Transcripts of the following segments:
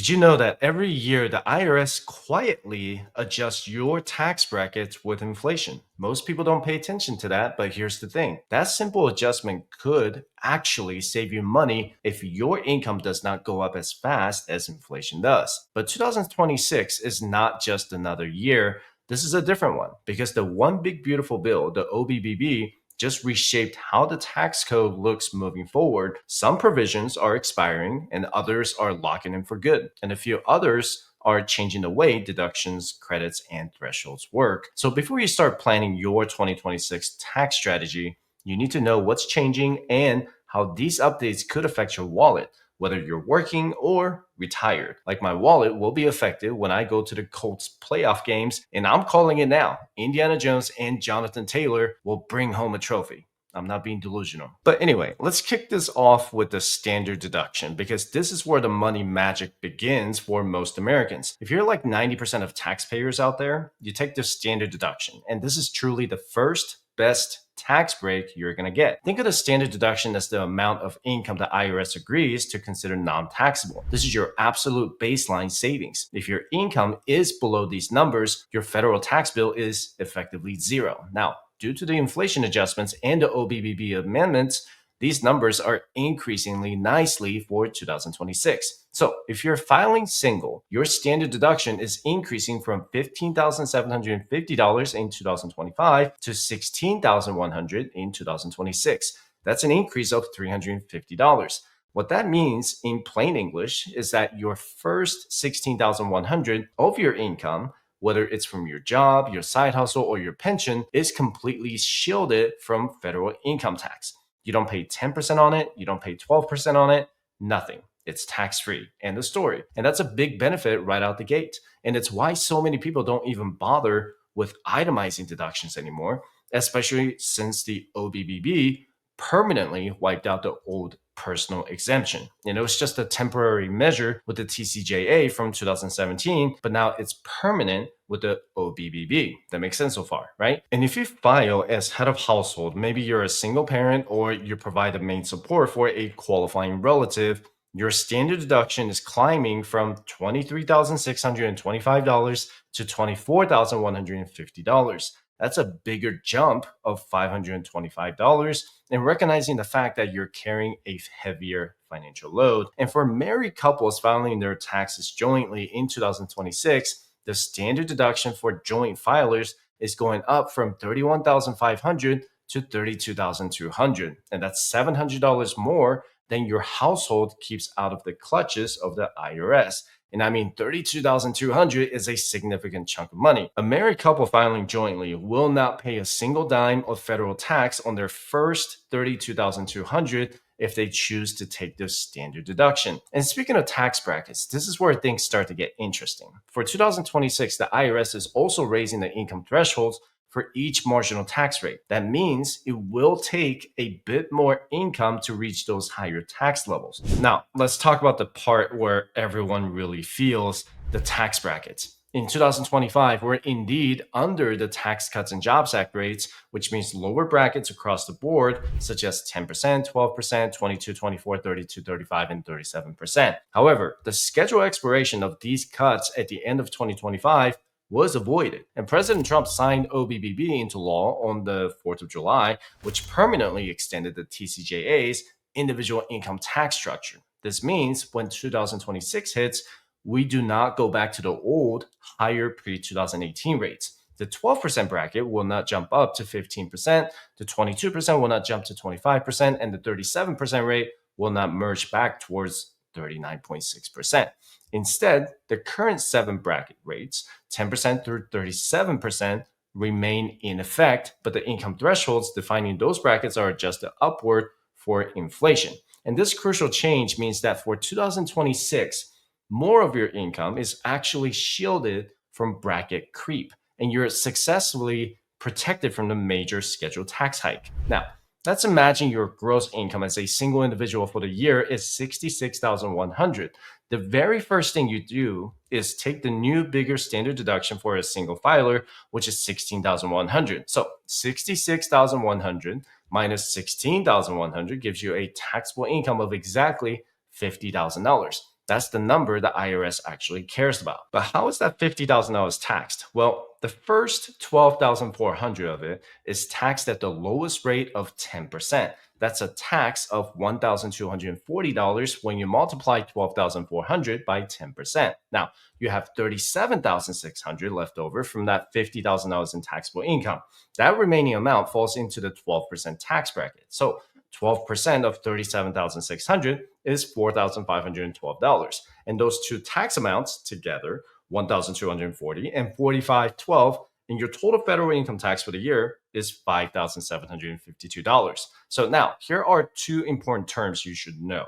Did you know that every year the IRS quietly adjusts your tax brackets with inflation? Most people don't pay attention to that, but here's the thing. That simple adjustment could actually save you money if your income does not go up as fast as inflation does. But 2026 is not just another year. This is a different one because the one big beautiful bill, the OBBB, just reshaped how the tax code looks moving forward. Some provisions are expiring and others are locking in for good. And a few others are changing the way deductions, credits, and thresholds work. So before you start planning your 2026 tax strategy, you need to know what's changing and how these updates could affect your wallet, whether you're working or retired. Like my wallet will be affected when I go to the Colts playoff games, and I'm calling it now. Indiana Jones and Jonathan Taylor will bring home a trophy. I'm not being delusional. But anyway, let's kick this off with the standard deduction because this is where the money magic begins for most Americans. If you're like 90% of taxpayers out there, you take the standard deduction, and this is truly the first best tax break you're going to get. Think of the standard deduction as the amount of income the IRS agrees to consider non-taxable. This is your absolute baseline savings. If your income is below these numbers, your federal tax bill is effectively zero. Now, due to the inflation adjustments and the OBBB amendments, these numbers are increasingly nicely for 2026. So if you're filing single, your standard deduction is increasing from $15,750 in 2025 to $16,100 in 2026. That's an increase of $350. What that means in plain English is that your first $16,100 of your income, whether it's from your job, your side hustle, or your pension, is completely shielded from federal income tax. You don't pay 10% on it. You don't pay 12% on it. Nothing. It's tax-free. End of story. And that's a big benefit right out the gate. And it's why so many people don't even bother with itemizing deductions anymore, especially since the OBBB permanently wiped out the old personal exemption. And it was just a temporary measure with the TCJA from 2017, but now it's permanent with the OBBB. That makes sense so far, right? And if you file as head of household, maybe you're a single parent or you provide the main support for a qualifying relative, your standard deduction is climbing from $23,625 to $24,150. That's a bigger jump of $525, and recognizing the fact that you're carrying a heavier financial load. And for married couples filing their taxes jointly in 2026, the standard deduction for joint filers is going up from $31,500 to $32,200, and that's $700 more than your household keeps out of the clutches of the IRS. And I mean, $32,200 is a significant chunk of money. A married couple filing jointly will not pay a single dime of federal tax on their first $32,200 if they choose to take this standard deduction. And speaking of tax brackets, this is where things start to get interesting. For 2026, the IRS is also raising the income thresholds for each marginal tax rate. That means it will take a bit more income to reach those higher tax levels. Now, let's talk about the part where everyone really feels the tax brackets. In 2025, we're indeed under the Tax Cuts and Jobs Act rates, which means lower brackets across the board, such as 10%, 12%, 22, 24, 32, 35, and 37%. However, the scheduled expiration of these cuts at the end of 2025 was avoided. And President Trump signed OBBB into law on the 4th of July, which permanently extended the TCJA's individual income tax structure. This means when 2026 hits, we do not go back to the old, higher pre-2018 rates. The 12% bracket will not jump up to 15%, the 22% will not jump to 25%, and the 37% rate will not merge back towards 39.6%. Instead, the current 7 bracket rates, 10% through 37%, remain in effect, but the income thresholds defining those brackets are adjusted upward for inflation. And this crucial change means that for 2026, more of your income is actually shielded from bracket creep, and you're successfully protected from the major scheduled tax hike. Now, let's imagine your gross income as a single individual for the year is $66,100. The very first thing you do is take the new bigger standard deduction for a single filer, which is $16,100. So $66,100 minus $16,100 gives you a taxable income of exactly $50,000. That's the number the IRS actually cares about. But how is that $50,000 taxed? Well, the first 12,400 of it is taxed at the lowest rate of 10%. That's a tax of $1,240 when you multiply 12,400 by 10%. Now, you have 37,600 left over from that $50,000 in taxable income. That remaining amount falls into the 12% tax bracket. So 12% of 37,600 is $4,512. And those two tax amounts together, 1,240 and 4,512, and your total federal income tax for the year is $5,752. So now, here are two important terms you should know.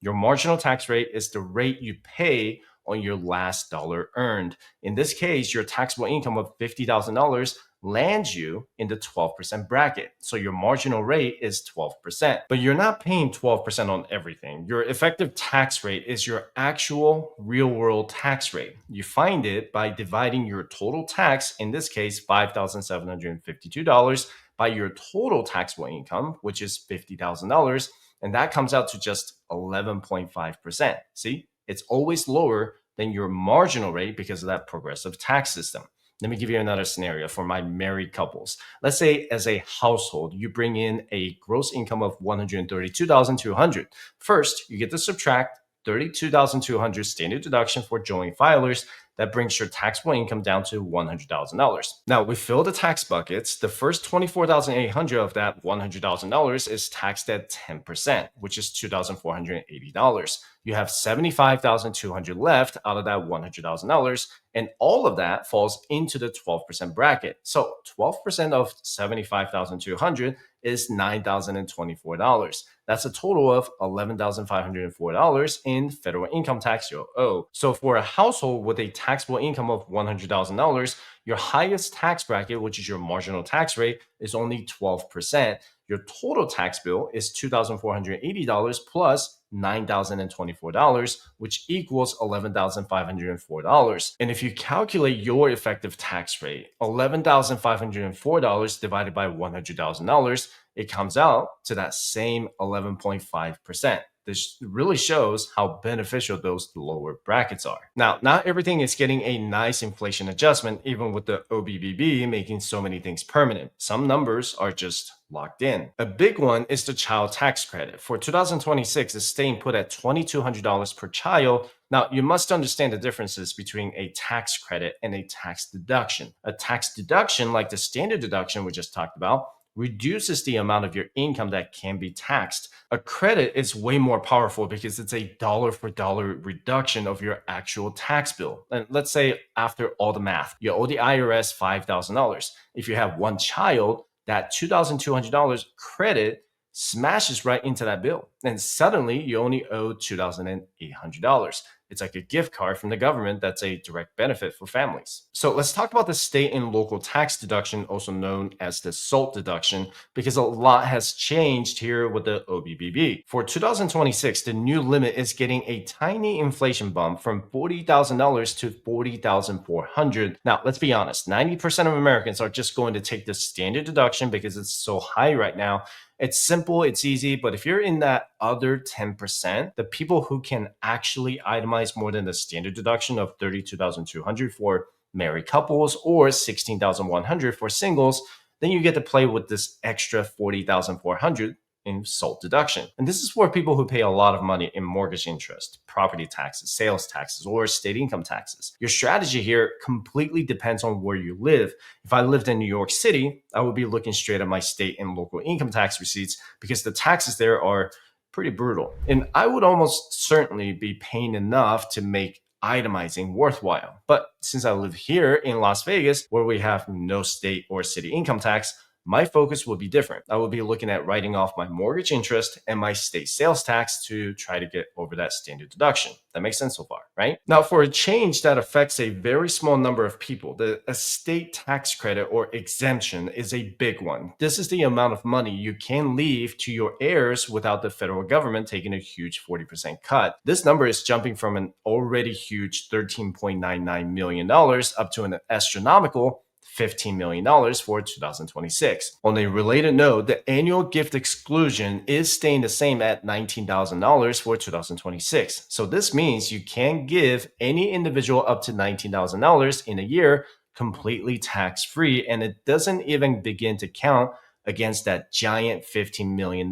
Your marginal tax rate is the rate you pay on your last dollar earned. In this case, your taxable income of $50,000 lands you in the 12% bracket. So your marginal rate is 12%. But you're not paying 12% on everything. Your effective tax rate is your actual real world tax rate. You find it by dividing your total tax, in this case, $5,752, by your total taxable income, which is $50,000. And that comes out to just 11.5%. See, it's always lower than your marginal rate because of that progressive tax system. Let me give you another scenario for my married couples. Let's say as a household, you bring in a gross income of $132,200. First, you get to subtract $32,200 standard deduction for joint filers. That brings your taxable income down to $100,000. Now, we fill the tax buckets. The first $24,800 of that $100,000 is taxed at 10%, which is $2,480. You have $75,200 left out of that $100,000, and all of that falls into the 12% bracket. So 12% of $75,200 is $9,024. That's a total of $11,504 in federal income tax you'll owe. So for a household with a taxable income of $100,000, your highest tax bracket, which is your marginal tax rate, is only 12%. Your total tax bill is $2,480 plus $9,024, which equals $11,504. And if you calculate your effective tax rate, $11,504 divided by $100,000, it comes out to that same 11.5%. This really shows how beneficial those lower brackets are. Now, not everything is getting a nice inflation adjustment, even with the OBBB making so many things permanent. Some numbers are just locked in. A big one is the child tax credit. For 2026, it's staying put at $2,200 per child. Now, you must understand the differences between a tax credit and a tax deduction. A tax deduction, like the standard deduction we just talked about, reduces the amount of your income that can be taxed. A credit is way more powerful because it's a dollar for dollar reduction of your actual tax bill. And let's say after all the math, you owe the IRS $5,000. If you have one child, that $2,200 credit smashes right into that bill. And suddenly you only owe $2,800. It's like a gift card from the government that's a direct benefit for families. So let's talk about the state and local tax deduction, also known as the SALT deduction, because a lot has changed here with the OBBB. For 2026, the new limit is getting a tiny inflation bump from $40,000 to $40,400. Now, let's be honest, 90% of Americans are just going to take the standard deduction because it's so high right now. It's simple, it's easy, but if you're in that other 10%, the people who can actually itemize more than the standard deduction of $32,200 for married couples or $16,100 for singles, then you get to play with this extra $40,400 in SALT deduction. And this is for people who pay a lot of money in mortgage interest, property taxes, sales taxes, or state income taxes. Your strategy here completely depends on where you live. If I lived in New York City, I would be looking straight at my state and local income tax receipts because the taxes there are pretty brutal. And I would almost certainly be paying enough to make itemizing worthwhile. But since I live here in Las Vegas, where we have no state or city income tax, my focus will be different. I will be looking at writing off my mortgage interest and my state sales tax to try to get over that standard deduction. That makes sense so far, right? Now, for a change that affects a very small number of people, the estate tax credit or exemption is a big one. This is the amount of money you can leave to your heirs without the federal government taking a huge 40% cut. This number is jumping from an already huge $13.99 million up to an astronomical $15 million for 2026. On a related note, the annual gift exclusion is staying the same at $19,000 for 2026. So this means you can give any individual up to $19,000 in a year completely tax-free, and it doesn't even begin to count against that giant $15 million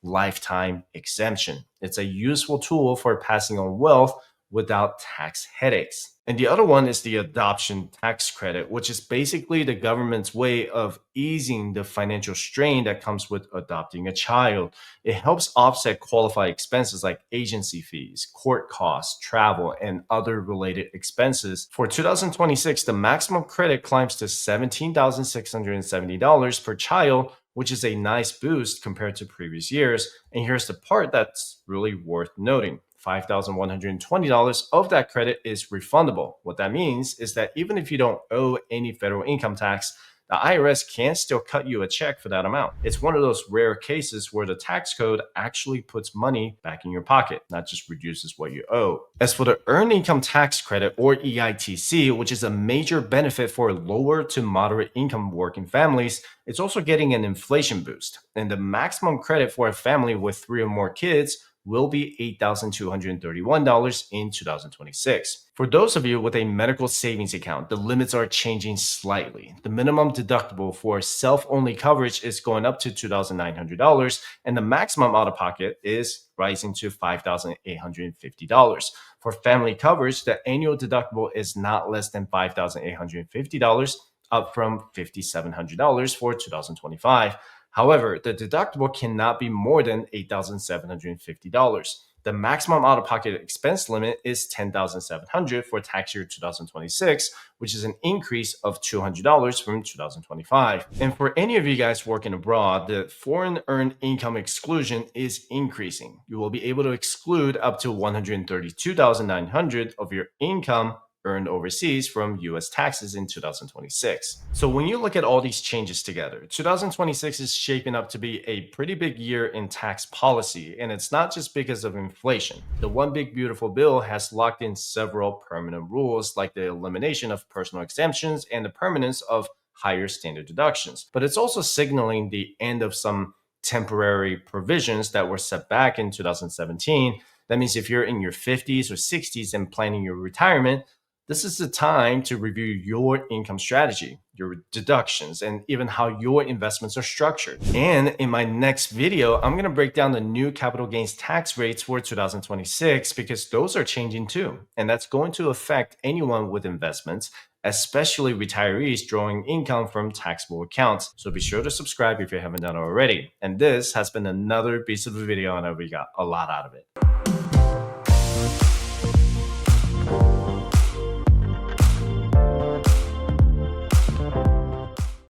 lifetime exemption. It's a useful tool for passing on wealth without tax headaches. And the other one is the adoption tax credit, which is basically the government's way of easing the financial strain that comes with adopting a child. It helps offset qualified expenses like agency fees, court costs, travel, and other related expenses. For 2026, the maximum credit climbs to $17,670 per child, which is a nice boost compared to previous years. And here's the part that's really worth noting. $5,120 of that credit is refundable. What that means is that even if you don't owe any federal income tax, the IRS can still cut you a check for that amount. It's one of those rare cases where the tax code actually puts money back in your pocket, not just reduces what you owe. As for the Earned Income Tax Credit, or EITC, which is a major benefit for lower to moderate income working families, it's also getting an inflation boost. And the maximum credit for a family with 3 or more kids will be $8,231 in 2026. For those of you with a medical savings account, the limits are changing slightly. The minimum deductible for self-only coverage is going up to $2,900, and the maximum out-of-pocket is rising to $5,850. For family coverage, the annual deductible is not less than $5,850, up from $5,700 for 2025. However, the deductible cannot be more than $8,750. The maximum out-of-pocket expense limit is $10,700 for tax year 2026, which is an increase of $200 from 2025. And for any of you guys working abroad, the foreign earned income exclusion is increasing. You will be able to exclude up to $132,900 of your income earned overseas from US taxes in 2026. So when you look at all these changes together, 2026 is shaping up to be a pretty big year in tax policy, and it's not just because of inflation. The One Big Beautiful Bill has locked in several permanent rules, like the elimination of personal exemptions and the permanence of higher standard deductions. But it's also signaling the end of some temporary provisions that were set back in 2017. That means if you're in your 50s or 60s and planning your retirement, this is the time to review your income strategy, your deductions, and even how your investments are structured. And in my next video, I'm going to break down the new capital gains tax rates for 2026 because those are changing too. And that's going to affect anyone with investments, especially retirees drawing income from taxable accounts. So be sure to subscribe if you haven't done it already. And this has been another piece of a video, and I hope you got a lot out of it.